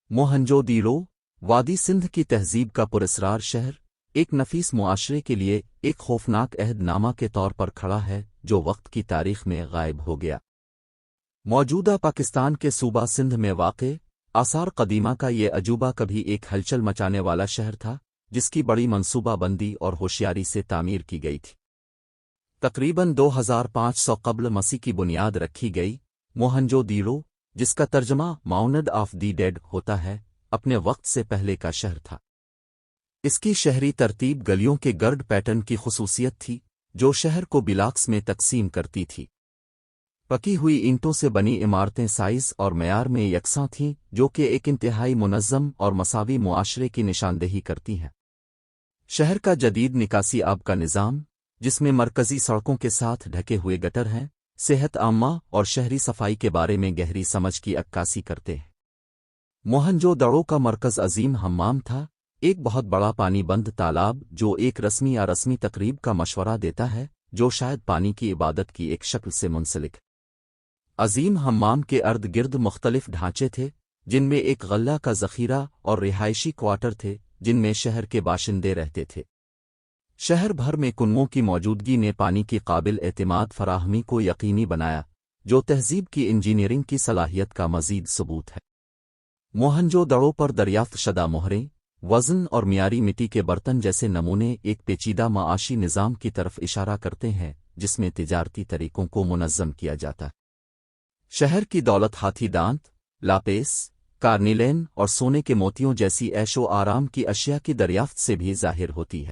موہنجو دیرو وادی سندھ کی تہذیب کا پراسرار شہر ایک نفیس معاشرے کے لیے ایک خوفناک عہد نامہ کے طور پر کھڑا ہے جو وقت کی تاریخ میں غائب ہو گیا۔ موجودہ پاکستان کے صوبہ سندھ میں واقع آثار قدیمہ کا یہ عجوبہ کبھی ایک ہلچل مچانے والا شہر تھا جس کی بڑی منصوبہ بندی اور ہوشیاری سے تعمیر کی گئی تھی۔ تقریباً 2500 قبل مسیح کی بنیاد رکھی گئی۔ موہنجو دیرو، جس کا ترجمہ ماؤنڈ آف دی ڈیڈ ہوتا ہے، اپنے وقت سے پہلے کا شہر تھا۔ اس کی شہری ترتیب گلیوں کے گرڈ پیٹرن کی خصوصیت تھی جو شہر کو بلاکس میں تقسیم کرتی تھی۔ پکی ہوئی اینٹوں سے بنی عمارتیں سائز اور معیار میں یکساں تھیں جو کہ ایک انتہائی منظم اور مساوی معاشرے کی نشاندہی کرتی ہیں۔ شہر کا جدید نکاسی آب کا نظام، جس میں مرکزی سڑکوں کے ساتھ ڈھکے ہوئے گٹر ہیں، صحت عامہ اور شہری صفائی کے بارے میں گہری سمجھ کی عکاسی کرتے ہیں۔ موہنجو دڑو کا مرکز عظیم حمام تھا، ایک بہت بڑا پانی بند تالاب جو ایک رسمی یا رسمی تقریب کا مشورہ دیتا ہے جو شاید پانی کی عبادت کی ایک شکل سے منسلک ہے۔ عظیم حمام کے ارد گرد مختلف ڈھانچے تھے جن میں ایک غلہ کا ذخیرہ اور رہائشی کوارٹر تھے جن میں شہر کے باشندے رہتے تھے۔ شہر بھر میں کنووں کی موجودگی نے پانی کی قابل اعتماد فراہمی کو یقینی بنایا جو تہذیب کی انجینئرنگ کی صلاحیت کا مزید ثبوت ہے۔ موہنجو دڑو پر دریافت شدہ مہریں، وزن اور معیاری مٹی کے برتن جیسے نمونے ایک پیچیدہ معاشی نظام کی طرف اشارہ کرتے ہیں جس میں تجارتی طریقوں کو منظم کیا جاتا ہے۔ شہر کی دولت ہاتھی دانت، لاپیس، کارنیلین اور سونے کے موتیوں جیسی عیش و آرام کی اشیاء کی دریافت سے بھی ظاہر ہوتی ہے۔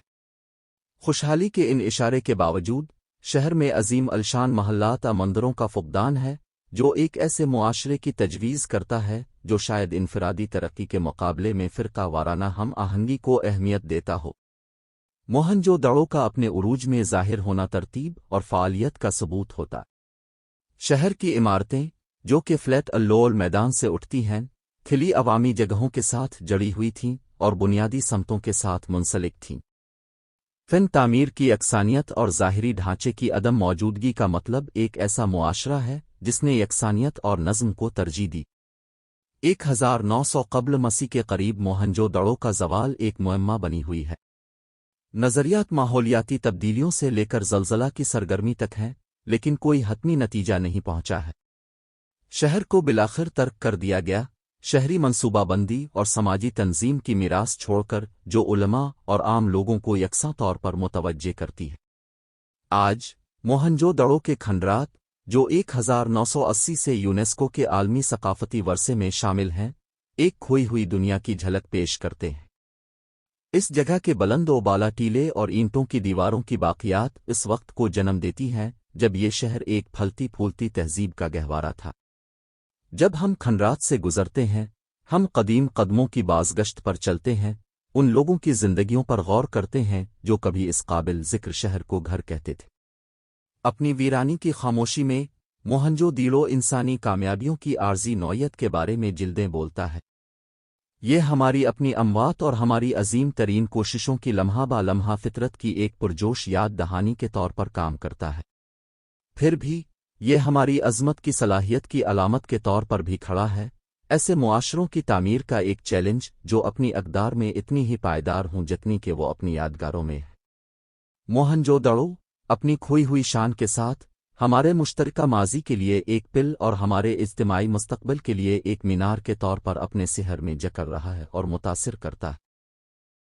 خوشحالی کے ان اشارے کے باوجود شہر میں عظیم الشان محلات مندروں کا فقدان ہے جو ایک ایسے معاشرے کی تجویز کرتا ہے جو شاید انفرادی ترقی کے مقابلے میں فرقہ وارانہ ہم آہنگی کو اہمیت دیتا ہو۔ موہنجو دڑو کا اپنے عروج میں ظاہر ہونا ترتیب اور فعالیت کا ثبوت ہوتا۔ شہر کی عمارتیں جو کہ فلیٹ اللول میدان سے اٹھتی ہیں، کھلی عوامی جگہوں کے ساتھ جڑی ہوئی تھیں اور بنیادی سمتوں کے ساتھ منسلک تھیں۔ فن تعمیر کی یکسانیت اور ظاہری ڈھانچے کی عدم موجودگی کا مطلب ایک ایسا معاشرہ ہے جس نے یکسانیت اور نظم کو ترجیح دی۔ 1900 قبل مسیح کے قریب موہنجو دڑو کا زوال ایک معمہ بنی ہوئی ہے۔ نظریات ماحولیاتی تبدیلیوں سے لے کر زلزلہ کی سرگرمی تک ہیں لیکن کوئی حتمی نتیجہ نہیں پہنچا ہے۔ شہر کو بالآخر ترک کر دیا گیا، شہری منصوبہ بندی اور سماجی تنظیم کی میراث چھوڑ کر جو علماء اور عام لوگوں کو یکساں طور پر متوجہ کرتی ہے۔ آج موہنجو دڑو کے کھنڈرات جو 1980 سے یونیسکو کے عالمی ثقافتی ورثے میں شامل ہیں، ایک کھوئی ہوئی دنیا کی جھلک پیش کرتے ہیں۔ اس جگہ کے بلند و بالا ٹیلے اور اینٹوں کی دیواروں کی باقیات اس وقت کو جنم دیتی ہیں جب یہ شہر ایک پھلتی پھولتی تہذیب کا گہوارہ تھا۔ جب ہم کھنڈرات سے گزرتے ہیں، ہم قدیم قدموں کی بازگشت پر چلتے ہیں، ان لوگوں کی زندگیوں پر غور کرتے ہیں جو کبھی اس قابل ذکر شہر کو گھر کہتے تھے۔ اپنی ویرانی کی خاموشی میں موہنجو دیرو انسانی کامیابیوں کی عارضی نوعیت کے بارے میں جلدیں بولتا ہے۔ یہ ہماری اپنی اموات اور ہماری عظیم ترین کوششوں کی لمحہ با لمحہ فطرت کی ایک پرجوش یاد دہانی کے طور پر کام کرتا ہے۔ پھر بھی یہ ہماری عظمت کی صلاحیت کی علامت کے طور پر بھی کھڑا ہے، ایسے معاشروں کی تعمیر کا ایک چیلنج جو اپنی اقدار میں اتنی ہی پائیدار ہوں جتنی کہ وہ اپنی یادگاروں میں ہے۔ موہنجو دڑو اپنی کھوئی ہوئی شان کے ساتھ ہمارے مشترکہ ماضی کے لیے ایک پل اور ہمارے اجتماعی مستقبل کے لیے ایک مینار کے طور پر اپنے سحر میں جکر رہا ہے اور متاثر کرتا ہے۔